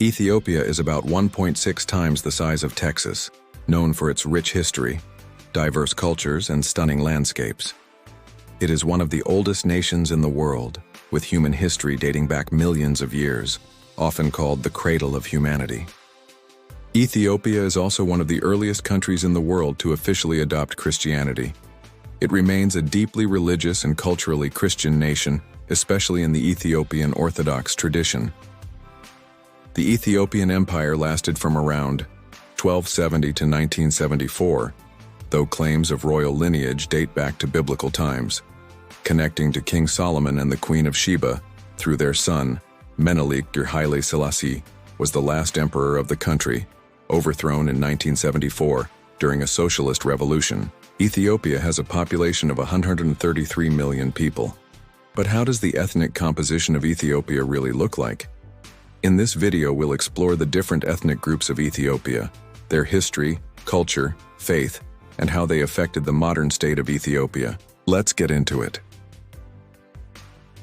Ethiopia is about 1.6 times the size of Texas, known for its rich history, diverse cultures, and stunning landscapes. It is one of the oldest nations in the world, with human history dating back millions of years, often called the cradle of humanity. Ethiopia is also one of the earliest countries in the world to officially adopt Christianity. It remains a deeply religious and culturally Christian nation, especially in the Ethiopian Orthodox tradition. The Ethiopian Empire lasted from around 1270 to 1974, though claims of royal lineage date back to biblical times, connecting to King Solomon and the Queen of Sheba through their son, Menelik Haile Selassie, was the last emperor of the country, overthrown in 1974 during a socialist revolution. Ethiopia has a population of 133 million people. But how does the ethnic composition of Ethiopia really look like? In this video, we'll explore the different ethnic groups of Ethiopia, their history, culture, faith, and how they affected the modern state of Ethiopia. Let's get into it.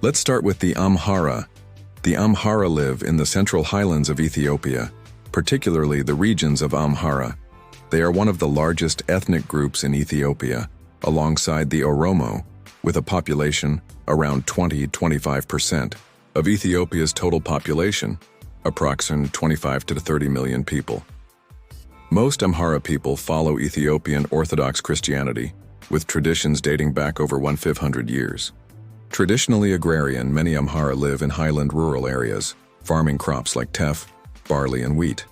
Let's start with the Amhara. The Amhara live in the central highlands of Ethiopia, particularly the regions of Amhara. They are one of the largest ethnic groups in Ethiopia, alongside the Oromo, with a population around 20–25% of Ethiopia's total population, approximately 25 to 30 million people. Most Amhara people follow Ethiopian Orthodox Christianity, with traditions dating back over 1,500 years. Traditionally agrarian, many Amhara live in highland rural areas, farming crops like teff, barley, and wheat.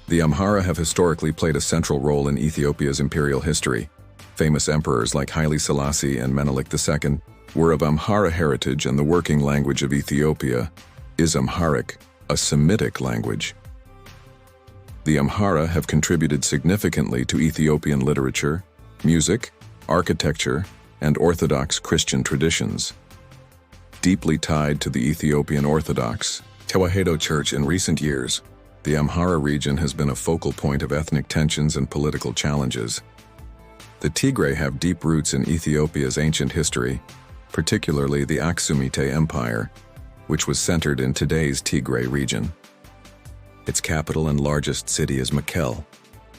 The Amhara have historically played a central role in Ethiopia's imperial history. Famous emperors like Haile Selassie and Menelik II were of Amhara heritage, and the working language of Ethiopia is Amharic, a Semitic language. The Amhara have contributed significantly to Ethiopian literature, music, architecture, and Orthodox Christian traditions. Deeply tied to the Ethiopian Orthodox Tewahedo Church in recent years, the Amhara region has been a focal point of ethnic tensions and political challenges. The Tigray have deep roots in Ethiopia's ancient history, particularly the Aksumite Empire, which was centered in today's Tigray region. Its capital and largest city is Mekelle.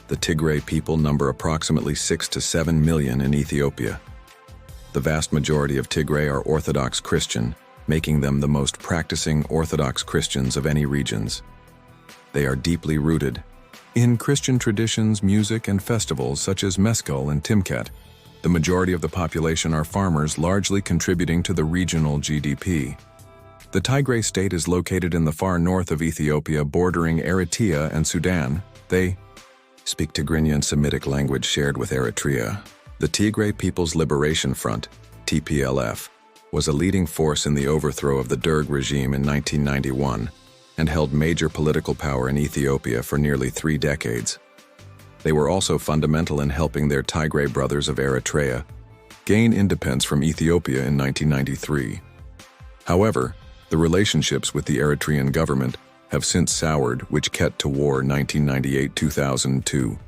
The Tigray people number approximately 6 to 7 million in Ethiopia. The vast majority of Tigray are Orthodox Christian, making them the most practicing Orthodox Christians of any regions. They are deeply rooted in Christian traditions, music, and festivals such as Meskel and Timkat. The majority of the population are farmers, largely contributing to the regional GDP. The Tigray state is located in the far north of Ethiopia, bordering Eritrea and Sudan. They speak Tigrinian Semitic language shared with Eritrea. The Tigray People's Liberation Front, TPLF, was a leading force in the overthrow of the Derg regime in 1991 and held major political power in Ethiopia for nearly 3 decades. They were also fundamental in helping their Tigray brothers of Eritrea gain independence from Ethiopia in 1993. However, the relationships with the Eritrean government have since soured, which kept to war 1998–2002.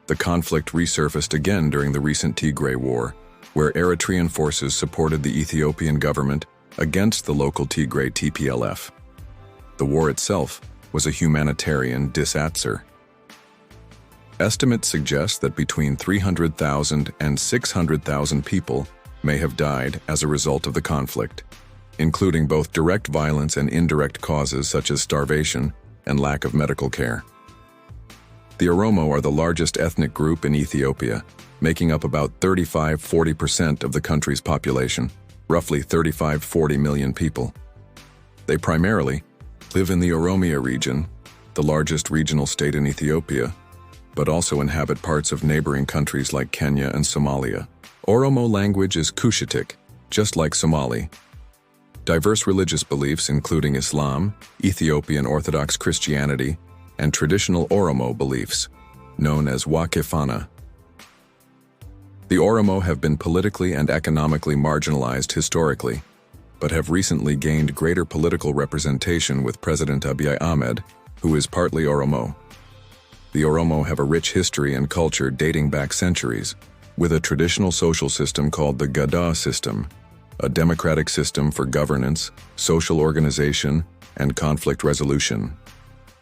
The conflict resurfaced again during the recent Tigray War, where Eritrean forces supported the Ethiopian government against the local Tigray TPLF. The war itself was a humanitarian disaster. Estimates suggest that between 300,000 and 600,000 people may have died as a result of the conflict, including both direct violence and indirect causes such as starvation and lack of medical care. The Oromo are the largest ethnic group in Ethiopia, making up about 35–40% of the country's population, roughly 35–40 million people. They primarily live in the Oromia region, the largest regional state in Ethiopia, but also inhabit parts of neighboring countries like Kenya and Somalia. Oromo language is Cushitic, just like Somali. Diverse religious beliefs including Islam, Ethiopian Orthodox Christianity, and traditional Oromo beliefs, known as Wakefana. The Oromo have been politically and economically marginalized historically, but have recently gained greater political representation with President Abiy Ahmed, who is partly Oromo. The Oromo have a rich history and culture dating back centuries, with a traditional social system called the Gada system, a democratic system for governance, social organization, and conflict resolution.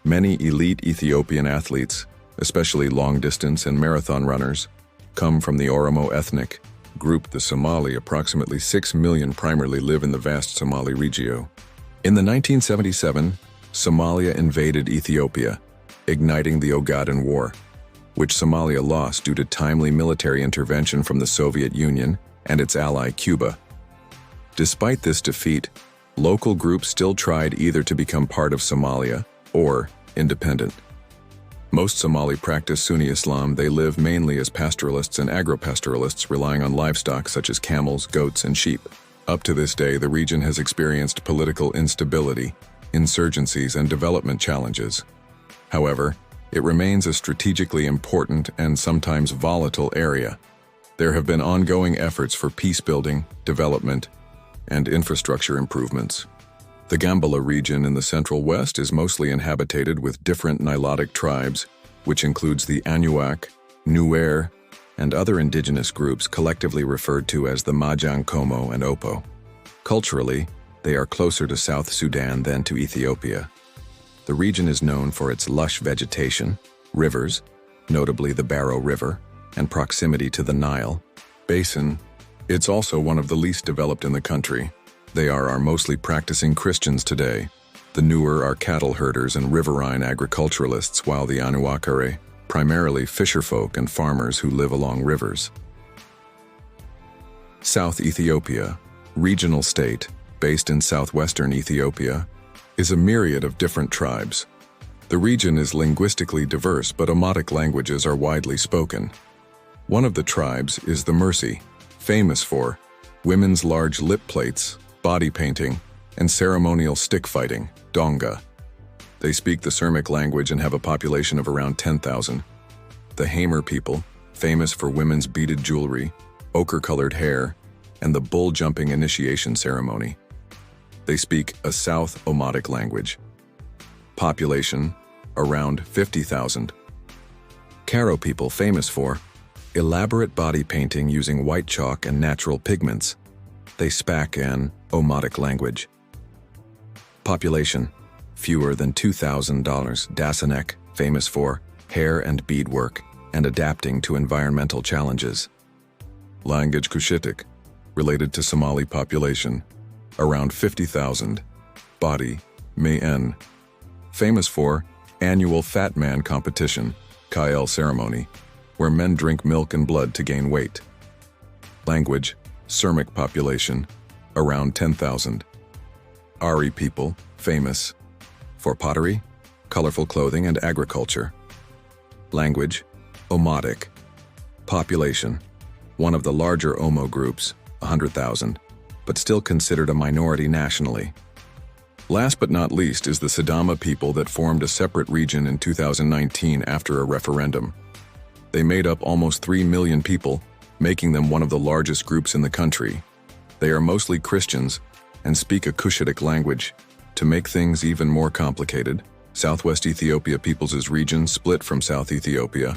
Many elite Ethiopian athletes, especially long-distance and marathon runners, come from the Oromo ethnic group. The Somali, approximately 6 million, primarily live in the vast Somali region. In the 1977, Somalia invaded Ethiopia, igniting the Ogaden War, which Somalia lost due to timely military intervention from the Soviet Union and its ally Cuba. Despite this defeat, local groups still tried either to become part of Somalia or independent. Most Somali practice Sunni Islam. They live mainly as pastoralists and agropastoralists, relying on livestock such as camels, goats, and sheep. Up to this day, the region has experienced political instability, insurgencies, and development challenges. However, it remains a strategically important and sometimes volatile area. There have been ongoing efforts for peace-building, development, and infrastructure improvements. The Gambela region in the Central West is mostly inhabited with different Nilotic tribes, which includes the Anuak, Nuer, and other indigenous groups collectively referred to as the Majang Komo and Opo. Culturally, they are closer to South Sudan than to Ethiopia. The region is known for its lush vegetation, rivers, notably the Barrow River, and proximity to the Nile Basin. It's also one of the least developed in the country. They are mostly practicing Christians today. The Nuer are cattle herders and riverine agriculturalists, while the Anuak are primarily fisherfolk and farmers who live along rivers. South Ethiopia, regional state, based in southwestern Ethiopia, is a myriad of different tribes. The region is linguistically diverse, but Omotic languages are widely spoken. One of the tribes is the Mursi, famous for women's large lip plates, body painting, and ceremonial stick fighting, Donga. They speak the Semitic language and have a population of around 10,000. The Hamer people, famous for women's beaded jewelry, ochre-colored hair, and the bull-jumping initiation ceremony. They speak a South Omotic language. Population, around 50,000. Karo people, famous for elaborate body painting using white chalk and natural pigments. They speak an Omotic language. Population, fewer than 2,000. Dasanek, famous for hair and beadwork and adapting to environmental challenges. Language Cushitic, related to Somali population, around 50,000. Body, Mayen, famous for annual Fat Man competition, Kael ceremony, where men drink milk and blood to gain weight. Language, Semitic population, around 10,000. Ari people, famous for pottery, colorful clothing, and agriculture. Language, Omotic. Population, one of the larger Omo groups, 100,000, but still considered a minority nationally. Last but not least is the Sidama people that formed a separate region in 2019 after a referendum. They made up almost 3 million people, making them one of the largest groups in the country. They are mostly Christians and speak a Cushitic language. To make things even more complicated, Southwest Ethiopia Peoples' region split from South Ethiopia,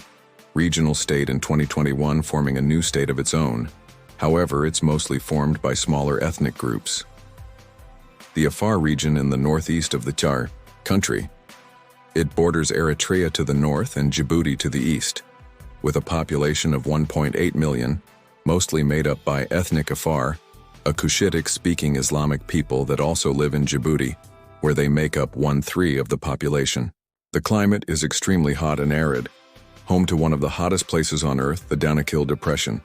regional state in 2021, forming a new state of its own. However, it's mostly formed by smaller ethnic groups. The Afar region in the northeast of the Tigray country. It borders Eritrea to the north and Djibouti to the east. With a population of 1.8 million, mostly made up by ethnic Afar, a Cushitic-speaking Islamic people that also live in Djibouti, where they make up 1/3 of the population. The climate is extremely hot and arid, home to one of the hottest places on Earth, the Danakil Depression.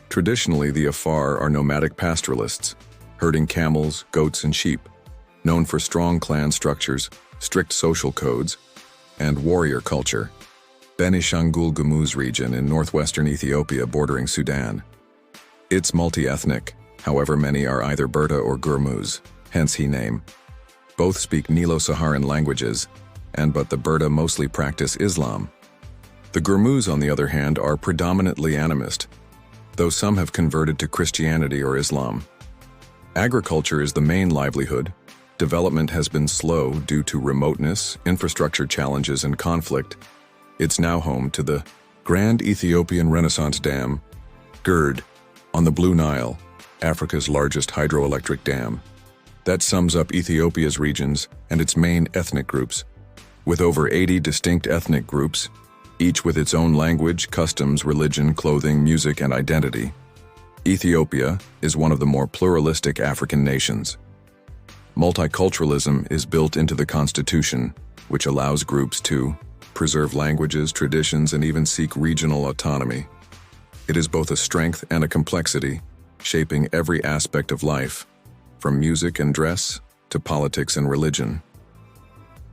Traditionally, the Afar are nomadic pastoralists, herding camels, goats, and sheep, known for strong clan structures, strict social codes, and warrior culture. Benishangul-Gumuz region in northwestern Ethiopia bordering Sudan. It's multi-ethnic, however many are either Berta or Gurmuz, hence he name. Both speak Nilo-Saharan languages, but the Berta mostly practice Islam. The Gurmuz, on the other hand, are predominantly animist, though some have converted to Christianity or Islam. Agriculture is the main livelihood. Development has been slow due to remoteness, infrastructure challenges, and conflict. It's now home to the Grand Ethiopian Renaissance Dam, GERD, on the Blue Nile, Africa's largest hydroelectric dam. That sums up Ethiopia's regions and its main ethnic groups. With over 80 distinct ethnic groups, each with its own language, customs, religion, clothing, music, and identity, Ethiopia is one of the more pluralistic African nations. Multiculturalism is built into the constitution, which allows groups to preserve languages, traditions, and even seek regional autonomy. It is both a strength and a complexity, shaping every aspect of life, from music and dress to politics and religion.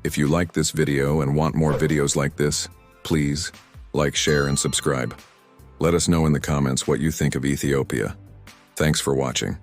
If you like this video and want more videos like this, please like, share, and subscribe. Let us know in the comments what you think of Ethiopia. Thanks for watching.